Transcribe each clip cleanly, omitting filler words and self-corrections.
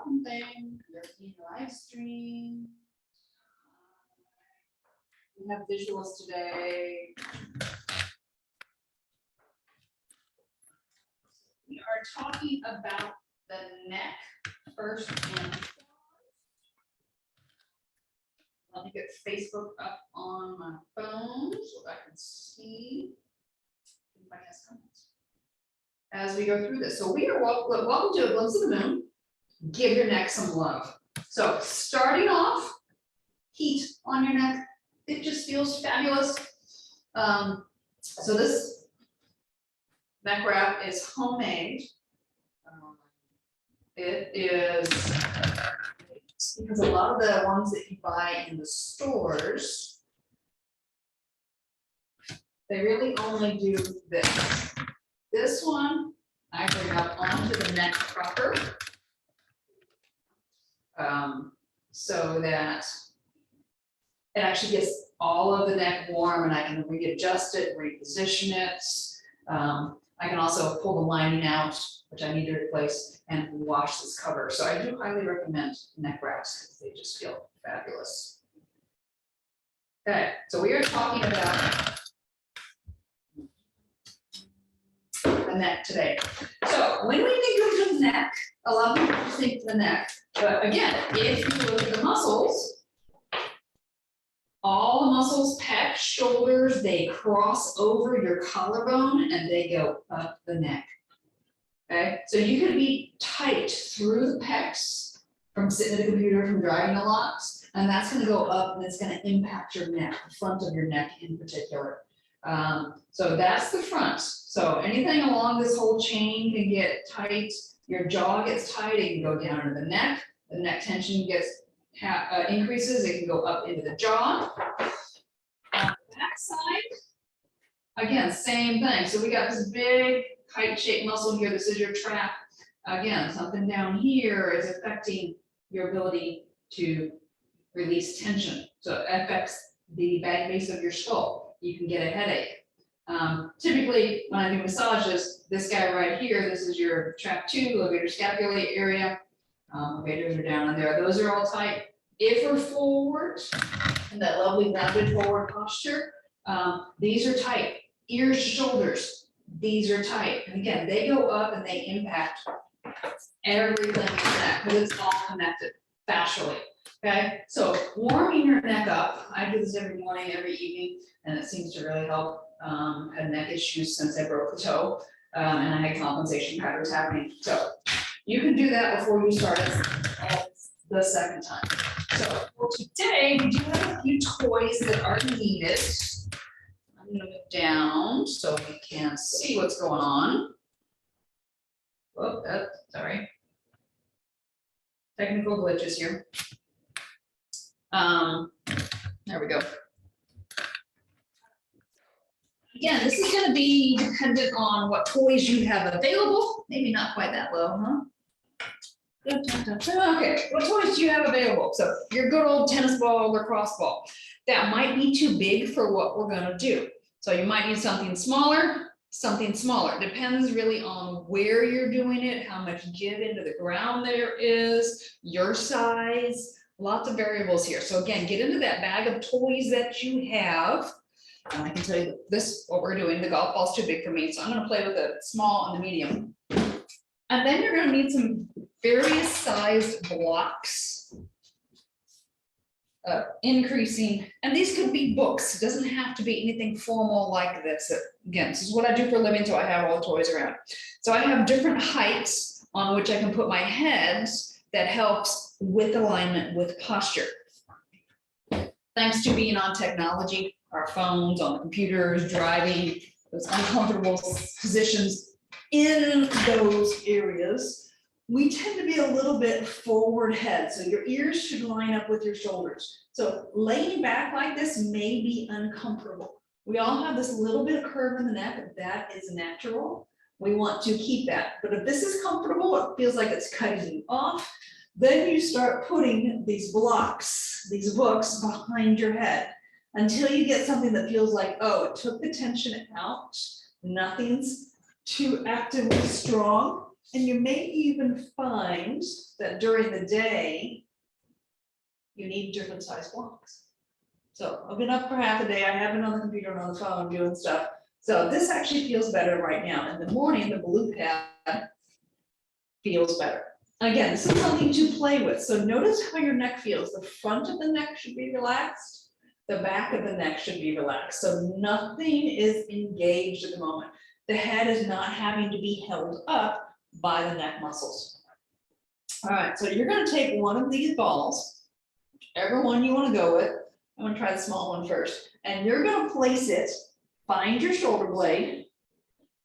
one thing, you're seeing the live stream. We have visuals today. We are talking about the neck first and foremost. Let me get Facebook up on my phone so I can see if anybody has comments as we go through this. So we are welcome to a glimpse of the moon. Give your neck some love. So starting off, heat on your neck. It just feels fabulous. So this neck wrap is homemade. It is because a lot of the ones that you buy in the stores, they really only do this. This one, I bring up onto the neck proper, so that it actually gets all of the neck warm and I can readjust it, reposition it. I can also pull the lining out, which I need to replace, and wash this cover. So I do highly recommend neck wraps because they just feel fabulous. Okay, so we are talking about the neck today. So when we think of the neck, a lot of people think the neck, but again, if you look at the muscles, all the muscles, pecs, shoulders, they cross over your collarbone and they go up the neck. Okay, so you can be tight through the pecs from sitting at a computer, from driving a lot, and that's going to go up and it's going to impact your neck, the front of your neck in particular. So that's the front. So anything along this whole chain can get tight. Your jaw gets tight, it can go down to the neck tension gets increases, it can go up into the jaw. On the back side, again, same thing. So we got this big kite-shaped muscle here. This is your trap. Again, something down here is affecting your ability to release tension. So it affects the back base of your skull. You can get a headache. Typically, when I do massages, this guy right here, this is your trap 2, levator scapulae area. Levators are down in there. Those are all tight. If we're forward, in that lovely rounded forward posture, these are tight. Ears, shoulders, these are tight. And again, they go up and they impact everything in the neck because it's all connected fascially. Okay, so warming your neck up. I do this every morning, every evening, and it seems to really help. Had neck issues since I broke the toe, and I had compensation patterns happening. So you can do that before you start the second time. So for today, we do have a few toys that are needed. I'm going to move down so we can see what's going on. Oh, sorry. Technical glitches here. There we go. Again, this is going to be dependent on what toys you have available. Maybe not quite that low, huh? Okay, what toys do you have available? So your good old tennis ball, lacrosse ball. That might be too big for what we're going to do. So you might need something smaller. Depends really on where you're doing it, how much give into the ground there is, your size, lots of variables here. So again, get into that bag of toys that you have. And I can tell you this, what we're doing, the golf ball's too big for me, so I'm going to play with the small and the medium. And then you're going to need some various sized blocks, increasing, and these could be books. It doesn't have to be anything formal like this. Again, this is what I do for a living, so I have all the toys around. So I have different heights on which I can put my heads that helps with alignment, with posture. Thanks to being on technology, our phones, on computers, driving, those uncomfortable positions in those areas, we tend to be a little bit forward head. So your ears should line up with your shoulders. So laying back like this may be uncomfortable. We all have this little bit of curve in the neck. That is natural. We want to keep that. But if this is comfortable, it feels like it's cutting you off. Then you start putting these blocks, these books behind your head until you get something that feels like, oh, it took the tension out. Nothing's too actively strong. And you may even find that during the day, you need different size blocks. So I've been up for half a day, I have been on the computer and on the phone doing stuff. So this actually feels better right now. In the morning, the blue pad feels better. Again, this is something to play with. So notice how your neck feels. The front of the neck should be relaxed. The back of the neck should be relaxed. So nothing is engaged at the moment. The head is not having to be held up by the neck muscles. All right, so you're gonna take one of these balls, whichever one you wanna go with. I'm gonna try the small one first. And you're gonna place it, find your shoulder blade,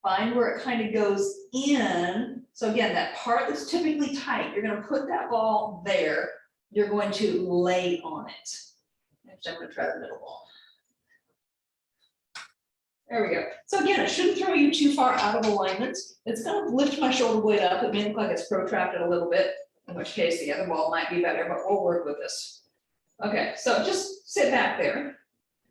find where it kind of goes in. So again, that part that's typically tight, you're gonna put that ball there. You're going to lay on it. Actually, I'm gonna try the middle ball. There we go. So again, it shouldn't throw you too far out of alignment. It's gonna lift my shoulder blade up. It may look like it's protracted a little bit, in which case the other ball might be better, but we'll work with this. Okay, so just sit back there.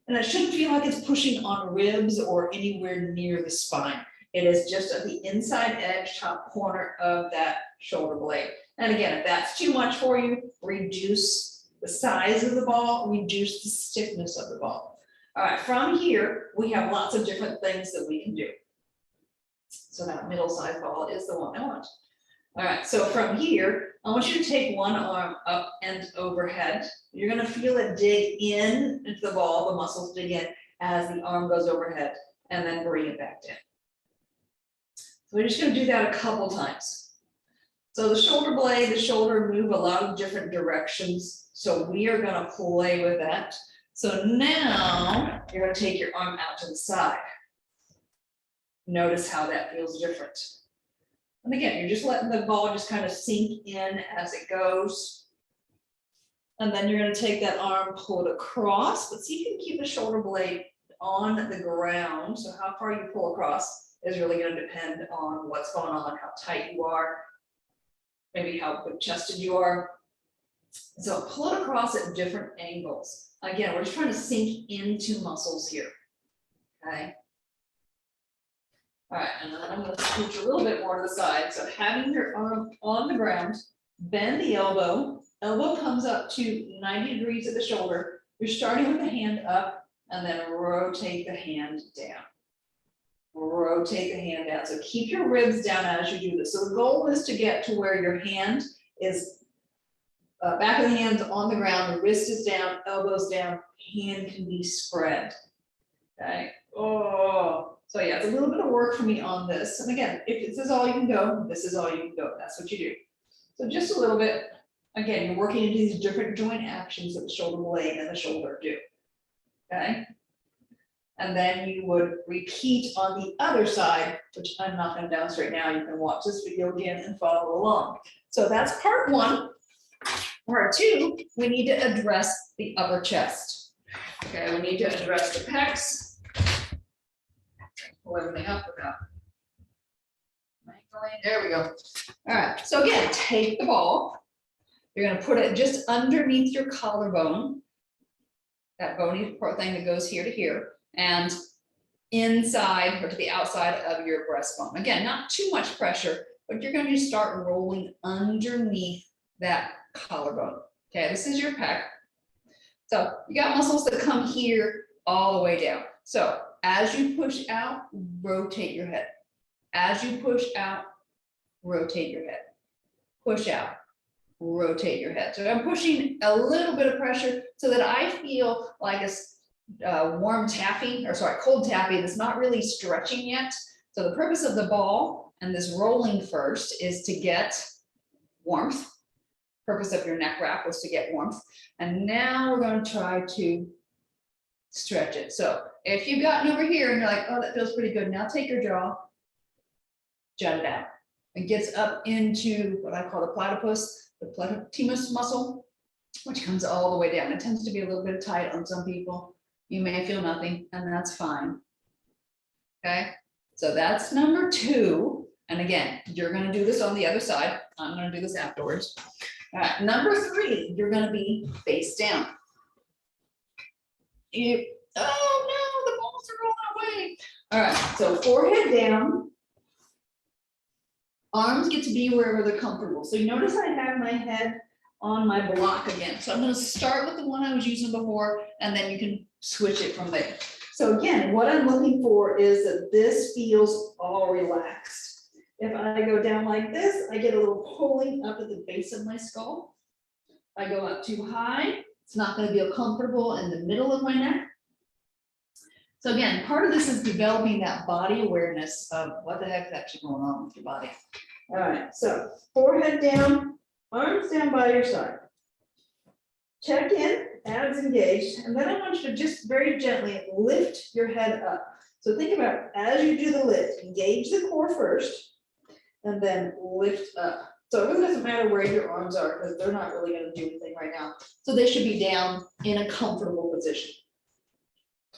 And it shouldn't feel like it's pushing on ribs or anywhere near the spine. It is just at the inside edge, top corner of that shoulder blade. And again, if that's too much for you, reduce the size of the ball, reduce the stiffness of the ball. All right, from here, we have lots of different things that we can do. So that middle size ball is the one I want. All right, so from here, I want you to take one arm up and overhead. You're gonna feel it dig in into the ball, the muscles dig in as the arm goes overhead, and then bring it back down. So we're just gonna do that a couple times. So the shoulder blade, the shoulder move a lot of different directions. So we are gonna play with that. So now you're gonna take your arm out to the side. Notice how that feels different. And again, you're just letting the ball just kind of sink in as it goes. And then you're gonna take that arm, pull it across, but see if you can keep the shoulder blade on the ground. So how far you pull across is really gonna depend on what's going on, how tight you are, maybe how big chested you are. So pull it across at different angles. Again, we're just trying to sink into muscles here, okay? All right, and then I'm gonna scooch a little bit more to the side. So having your arm on the ground, bend the elbow, elbow comes up to 90 degrees at the shoulder. You're starting with the hand up and then rotate the hand down. Rotate the hand down. So keep your ribs down as you do this. So the goal is to get to where your hand is, back of the hand's on the ground, the wrist is down, elbows down, hand can be spread. Okay, oh, so yeah, it's a little bit of work for me on this. And again, if this is all you can go, this is all you can go. That's what you do. So just a little bit. Again, you're working into these different joint actions that the shoulder blade and the shoulder do. Okay. And then you would repeat on the other side, which I'm not going to demonstrate now. You can watch this video again and follow along. So that's part one. Part two, we need to address the upper chest. Okay, we need to address the pecs. Pull everything up without. There we go. All right, so again, take the ball. You're gonna put it just underneath your collarbone. That bony part thing that goes here to here, and inside or to the outside of your breastbone. Again, not too much pressure, but you're going to start rolling underneath that collarbone. Okay, this is your pec. So you got muscles that come here all the way down. So as you push out, rotate your head. As you push out, rotate your head. Push out, rotate your head. So I'm pushing a little bit of pressure so that I feel like a warm tapping, or sorry, cold tapping that's not really stretching yet. So the purpose of the ball and this rolling first is to get warmth. Purpose of your neck wrap was to get warmth. And now we're going to try to stretch it. So if you've gotten over here and you're like, oh, that feels pretty good. Now take your jaw, jut it out. It gets up into what I call the platypus, the platypus muscle, which comes all the way down. It tends to be a little bit tight on some people. You may feel nothing, and that's fine. Okay, so that's number two. And again, you're going to do this on the other side. I'm going to do this afterwards. All right, number three, you're going to be face down. Oh no, the balls are rolling away. All right, so forehead down, Arms get to be wherever they're comfortable. So you notice I have my head on my block again. So I'm gonna start with the one I was using before, and then you can switch it from there. So again, what I'm looking for is that this feels all relaxed. If I go down like this, I get a little pulling up at the base of my skull. I go up too high, it's not gonna feel comfortable in the middle of my neck. So again, part of this is developing that body awareness of what the heck is actually going on with your body. All right, so forehead down, arms down by your side. Check in, abs engaged, and then I want you to just very gently lift your head up. So think about, as you do the lift, engage the core first, and then lift up. So it really doesn't matter where your arms are, because they're not really gonna do anything right now. So they should be down in a comfortable position.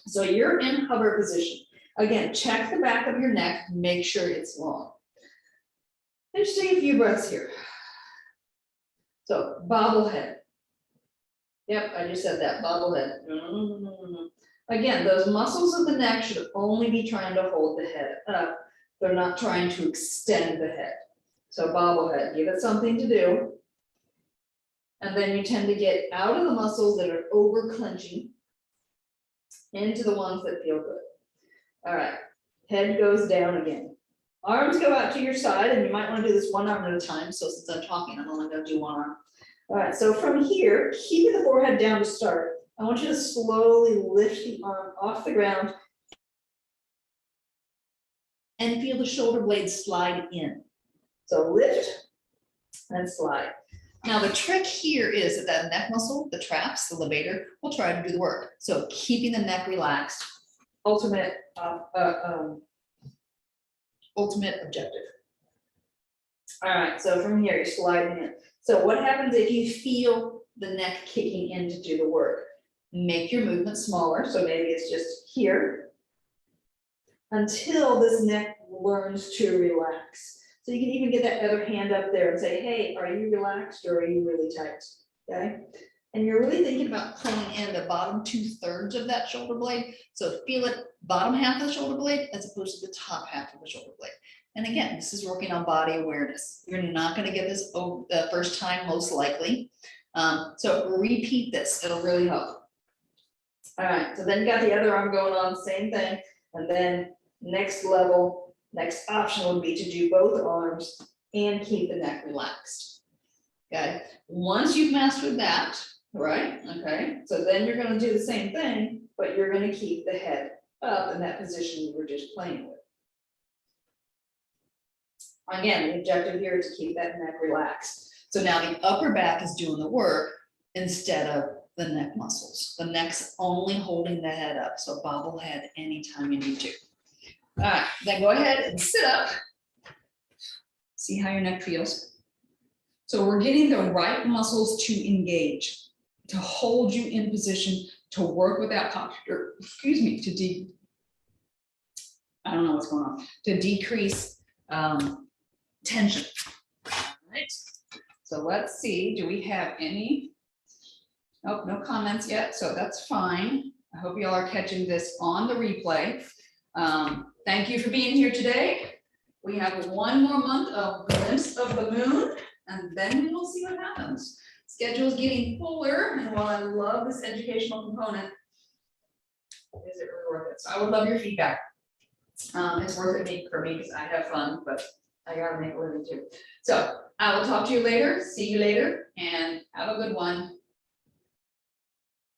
So you're in hover position. Again, check the back of your neck, make sure it's long. And just take a few breaths here. So bobblehead. Yep, I just said that, bobblehead. Again, those muscles of the neck should only be trying to hold the head up. They're not trying to extend the head. So bobblehead, give it something to do. And then you tend to get out of the muscles that are over clenching into the ones that feel good. All right, head goes down again. Arms go out to your side, and you might want to do this one arm at a time. So since I'm talking, I'm only going to do one arm. All right, so from here, keeping the forehead down to start, I want you to slowly lift the arm off the ground and feel the shoulder blades slide in. So lift and slide. Now the trick here is that neck muscle, the traps, the levator, will try to do the work. So keeping the neck relaxed, ultimate objective. All right, so from here, you're sliding in. So what happens if you feel the neck kicking in to do the work? Make your movement smaller, so maybe it's just here, until this neck learns to relax. So you can even get that other hand up there and say, hey, are you relaxed or are you really tight? Okay, and you're really thinking about pulling in the bottom 2/3 of that shoulder blade. So feel it bottom half of the shoulder blade as opposed to the top half of the shoulder blade. And again, this is working on body awareness. You're not going to get this the first time, most likely. So repeat this, it'll really help. All right, so then you got the other arm going on, same thing. And then next level, next option would be to do both arms and keep the neck relaxed. Okay, once you've mastered that, right? Okay, so then you're going to do the same thing, but you're going to keep the head up in that position you were just playing with. Again, the objective here is to keep that neck relaxed. So now the upper back is doing the work instead of the neck muscles. The neck's only holding the head up. So bobble head anytime you need to. All right, then go ahead and sit up. See how your neck feels. So we're getting the right muscles to engage, to hold you in position, to work with that posture, excuse me, I don't know what's going on, to decrease tension. All right, so let's see, do we have any? Nope, no comments yet, so that's fine. I hope y'all are catching this on the replay. Thank you for being here today. We have one more month of glimpse of the moon, and then we will see what happens. Schedule is getting fuller, and while I love this educational component, is it really worth it? So I would love your feedback. It's worth it for me because I have fun, but I gotta make a living too. So I will talk to you later, see you later, and have a good one.